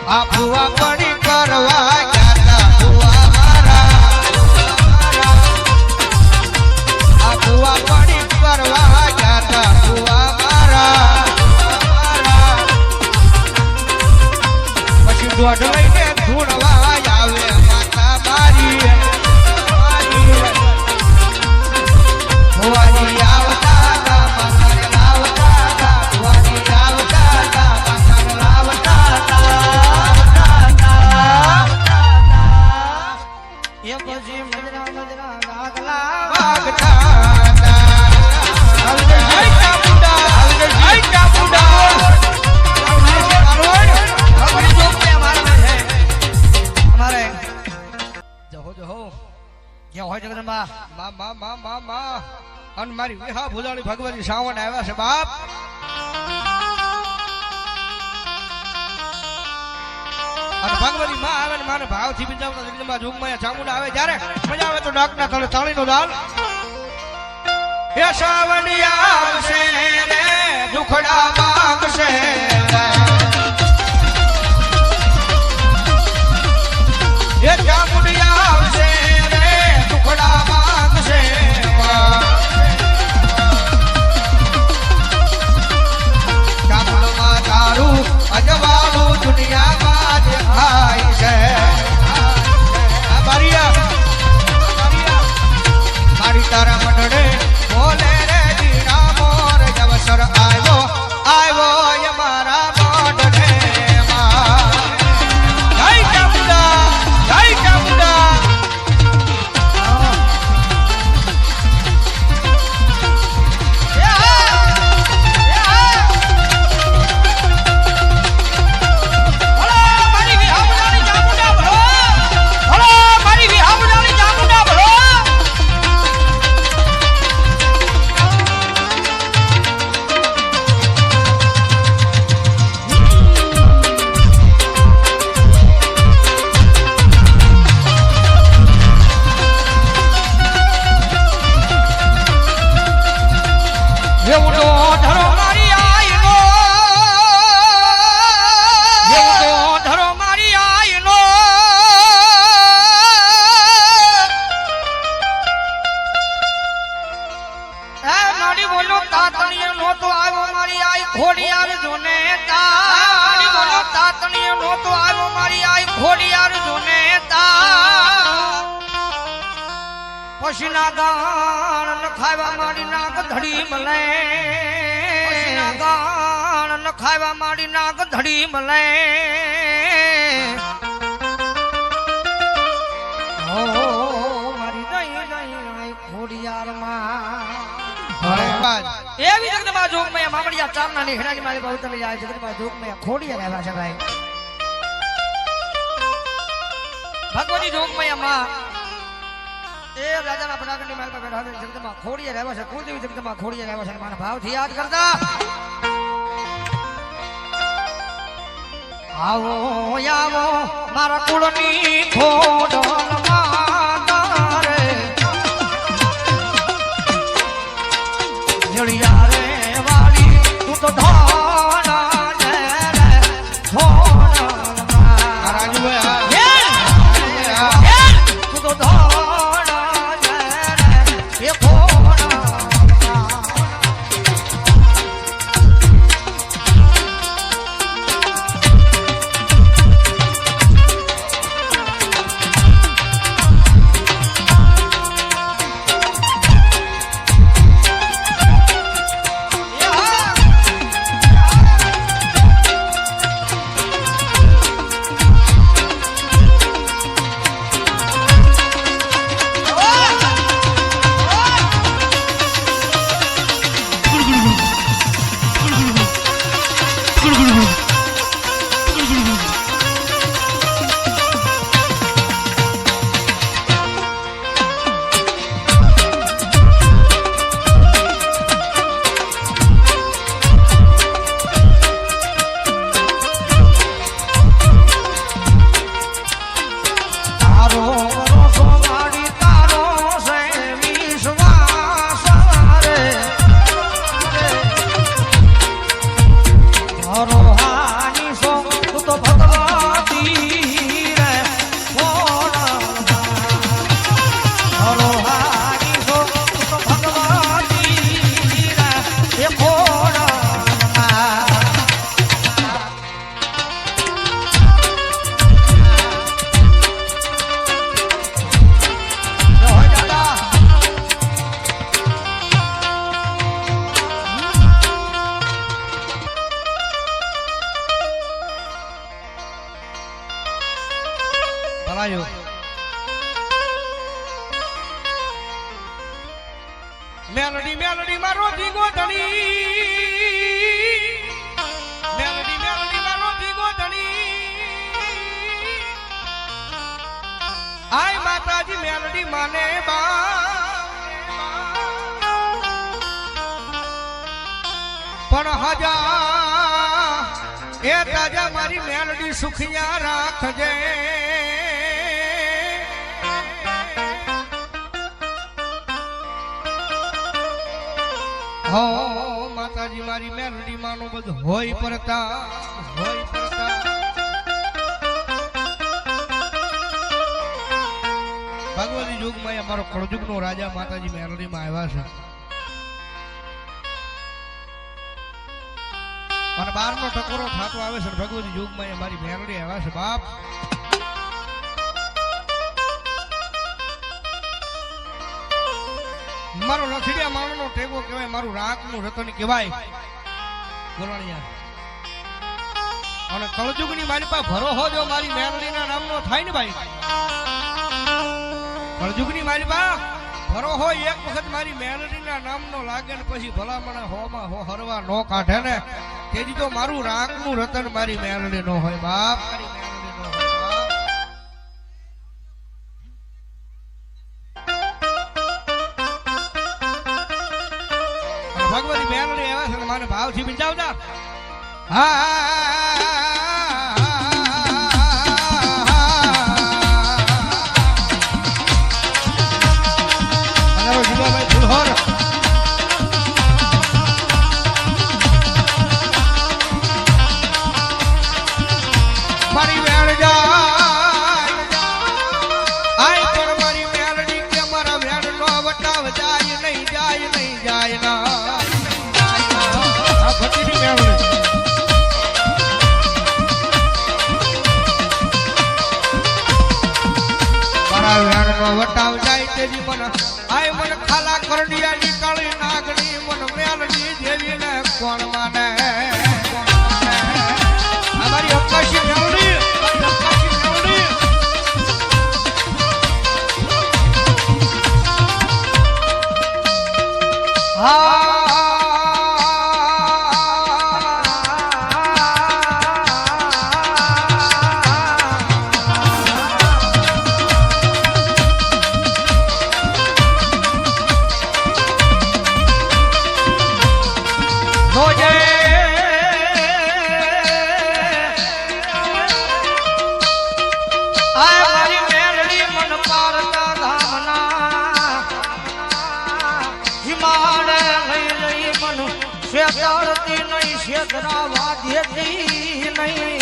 આ ભુવા પડી કરવા ગયા ભુવા મારા આ ભુવા પડી કરવા ગયા ભુવા મારા પછી દોઢ લઈને ધૂણવા આવે માતા મારી ભુવાની આવતા મારે લાવતા ભુવાની આવતા મારે લાવતા એ પછી મજરા મજરા ગાગલા વાગતા આવી ગઈ ચામુંડા આવી ગઈ ચામુંડા અમારી જોક મે અમારા છે અમારે જહો જહો ક્યાં હોય જગદંબા મા મા મા મા મા અન મારી વિહા ભુજાળી ભગવતી શ્રાવણ આવ્યા છે બાપ અને ભગવતી માં આવે ને મારે ભાવથી બિંજાવતા જગદંબા જોગમાં ચામુંડા આવે જ્યારે મજા આવે તો ડાકના તળે તાળીનો દાલ એ શ્રાવણિયા આવશે રે દુખડા માંગશે એ ચામુંડિયા આવશે રે દુખડા માંગશે ચામુંડમાં તારું અજવાળું દુનિયામાં દેખાય છે મારી તારા મંડળે બોલે રે જીરા મોર જવસર આવ્યો આવ્યો મારા મંડળે પશીના ગાણ નખાવા માંડી નાગ ધડી મલે પશીના ગાણ નખાવા માંડી નાગ ધડી મલે ઓ મારી દઈ દઈ ખોડિયાર માં એવી જગદંબા જોગ મે મામડિયા ચારના ની હેરાની મારી બહુ તલી જાય જગદંબા જોગ મે ખોડિયાર આવ્યા છે ભાઈ ભગવતી જોગ મે માં એ રાજાના પડાગણની માલમાં બેઠા છે જગદંબા ખોડિયાર આવ્યા છે કુળદેવી જગદંબા ખોડિયાર આવ્યા છે મારા ભાવથી યાદ કરતા આવો આવો મારા કુળની ખોડલ માતા રે જળિયા રે વાળી તું તો ધોણા ને રે ધોણા રાજુભાઈ તું તો વળાયો મેલડી મેલડી મારો ધીગો ધણી મેલડી મેલડી મારો ધીગો ધણી આય માતાજી મેલડી માને પણ હજા એ તાજા મારી મેલડી સુખિયા રાખજે હો માતાજી મારી મેલડી માનો બધું હોય પરતા ભગવતી યુગમાં અમારો કળજુગ નો રાજા માતાજી મેલડી માં આવ્યા છે અને 12 નો ટકોરો થાતો આવે છે ભગવતી યુગમાં અમારી મેલડી આવ્યા છે બાપ મારો રખડ્યા માણનો ટેકો કહેવાય મારું રાગનું રતન કહેવાય ગોરાણીયા અને કળજુગની મારી પાસે ભરોહો જો મારી મેલડીના નામનો થાય ને ભાઈ કળજુગની મારી પાસે ભરોહો એક વખત મારી મેલડીના નામનો લાગે ને પછી ભલામણ હોમાં હો હરવા નો કાઢે ને તેથી તો મારું રાગનું રતન મારી મેલડી નો હોય બાપ ભગવતી મેલડી આવ્યા છે મને ભાવથી બિંજાવતા મારી વેણ જાય પણ મારી મેલડી કે મારા વેણ નો વટાવ જાય નહીં ના વટાવ જાય તેજી મને આય મને ખાલા કરડિયા ની કાળી નાગણી મન મેલડી જેવી ને કોણ માને અમારી અક્કાશી મેલડી શેતરતી નહીં શેતરા વાદ્યતી નહીં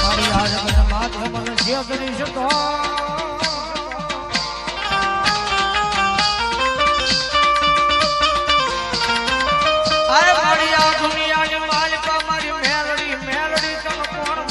મારી આજગન માથે મને શેતરી શતો આય મારી આ દુનિયાની માલિકા મારી મેલડી મેલડી તન કોણ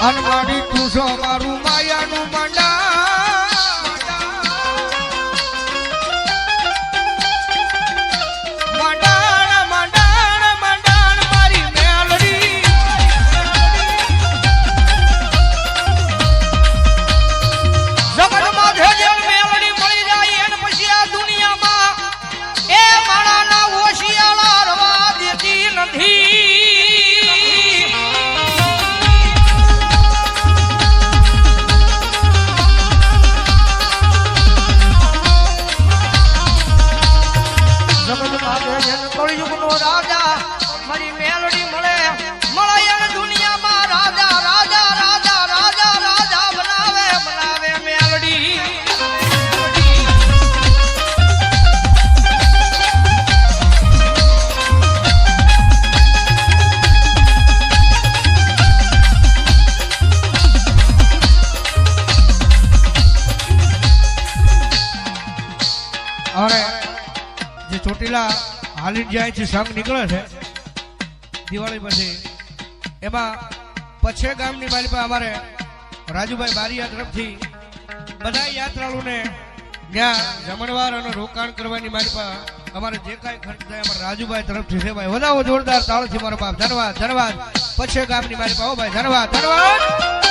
અનમાડી તું છો મારું માયાનું મંડાણ મારી મેલડી જગત માં પેલા હાલી જ્યાંથી સંઘ નીકળે છે દિવાળી પછી એમાં પછે ગામની મારી પાસે અમારે રાજુભાઈ બારીયા તરફથી બધા યાત્રાળુને ત્યાં જમણવાર અને રોકાણ કરવાની મારી પાસે અમારે જે કાંઈ ખર્ચ થાય અમારે રાજુભાઈ તરફથી છે ભાઈ વધાવો જોરદાર તાળથી મારો બાપ ધન્યવાદ ધન્યવાદ પછે ગામની મારી પાસે ભાઈ ધન્યવાદ ધન્યવાદ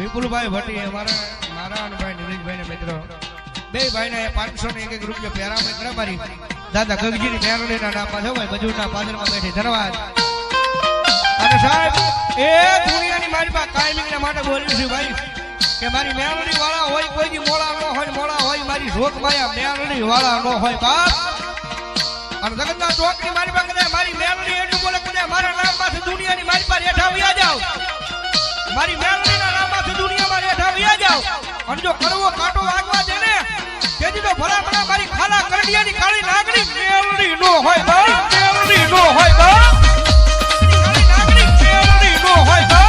વિપુલભાઈ ભટ્ટી મારા અને ભાઈ નિલેશભાઈ ને મિત્રો બે ભાઈ ને 500 ને 1 રૂપિયા પેરામણી કરે મારી દાદા ગગજી ની મેરડી ના નામમાં છે ભાઈ બજૂર ના પાદરમાં બેઠી ધન્યવાદ અને સાહેબ એ દુનિયાની મારી પાસે કાયમિંગ ના માટે બોલ્યું છું ભાઈ કે મારી મેરડી વાળા હોય કોઈ દી મોળા હોય મારી રોગ માયા મેરડી વાળા ન હોય બાપ અને જગતના ચોક ની મારી પાસે કદાચ મારી મેરડી એટલું બોલે કદાચ મારા નામ માંથી દુનિયાની મારી પાસે હેઠા વ્યા જાવ મારી મેરડી ના નામ માંથી દુનિયામાં હેઠા વ્યા જાવ અને જો કરવો કાંટો વાગવા દે ને તેથી તો ભલા ભલા મારી ખાલા કરડિયાની કાળી નાગણી મેરડી નો હોય બાપ મેરડી નો હોય બાપ કાળી નાગણી મેરડી નો હોય બાપ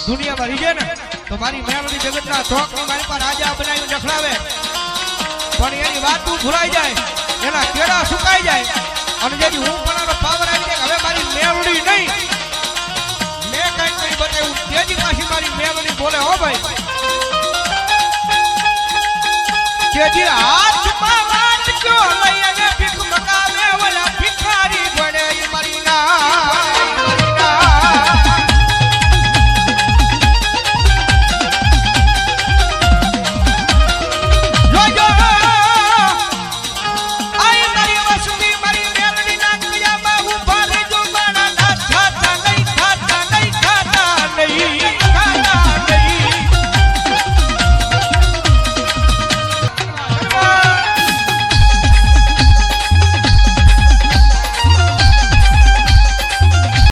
દુનિયામાં રીજે ને તો મારી મેળવી જગતના ચોક ની મારી પર રાજા બનાવી જખડાવે પણ એની વાત ભૂલાઈ જાય એના કેળા સુકાઈ જાય અને જેથી હું પણ પાવર આવી જાય હવે મારી મેળવી નહીં મેં કઈ કઈ બતાવ્યું તેજી પાછી મારી મેળવી બોલે હો ભાઈ તેજી હાથ